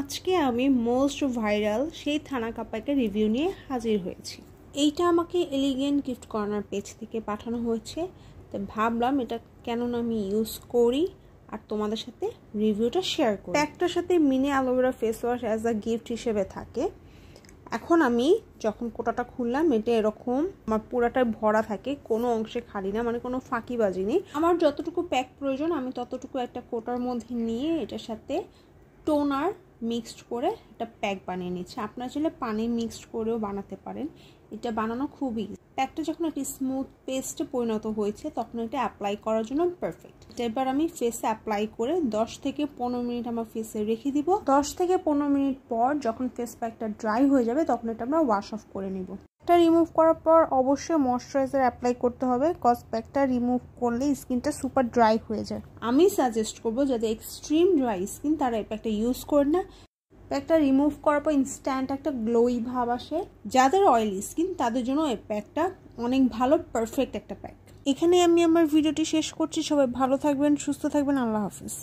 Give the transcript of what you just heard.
আজকে আমি most viral সেই থানাকা প্যাকের রিভিউ নিয়ে হাজির হয়েছি। এইটা আমাকে এলিগেন্ট গিফট কর্নার পেজ থেকে পাঠানো হয়েছে, তো ভাবলাম এটা কেন না আমি ইউজ করি আর তোমাদের সাথে রিভিউটা শেয়ার করি। প্যাকটার সাথে mini aloe vera face wash as a gift হিসেবে থাকে। এখন আমি যখন কোটাটা খুললাম এটা এরকম আমার পুরাটাই ভরা থাকে, কোনো অংশে খালি না, মানে কোনো ফাঁকিবাজি নেই। আমার যতটুকু প্যাক প্রয়োজন আমি ততটুকু একটা কোটার মধ্যে নিয়ে এটার সাথে টোনার মিক্সড করে একটা প্যাক বানিয়ে নিচ্ছি। আপনারা চাইলে পানি মিক্সড করেও বানাতে পারেন, এটা বানানো খুবই ইজি। প্যাকটা যখন একটি স্মুথ পেস্টে পরিণত হয়েছে তখন এটা অ্যাপ্লাই করার জন্য পারফেক্ট। এটা এবার আমি ফেসে অ্যাপ্লাই করে 10 থেকে 15 মিনিট আমার ফেসে রেখে দিব। 10 থেকে 15 মিনিট পর যখন ফেস প্যাকটা ড্রাই হয়ে যাবে তখন এটা আমরা ওয়াশ অফ করে নিব। প্যাকটা রিমুভ করার পর অবশ্যই ময়শ্চারাইজার অ্যাপ্লাই করতে হবে, কজ প্যাকটা রিমুভ করলে স্কিনটা সুপার ড্রাই হয়ে যায়। আমি সাজেস্ট করবো যাদের এক্সট্রিম ড্রাই স্কিন তারা এই প্যাকটা ইউজ করে না। প্যাকটা রিমুভ করার পর ইনস্ট্যান্ট একটা গ্লোই ভাব আসে। যাদের অয়েলি স্কিন তাদের জন্য এই প্যাকটা অনেক ভালো, পারফেক্ট একটা প্যাক। এখানে আমি আমার ভিডিওটি শেষ করছি। সবাই ভালো থাকবেন, সুস্থ থাকবেন, আল্লাহ হাফিজ।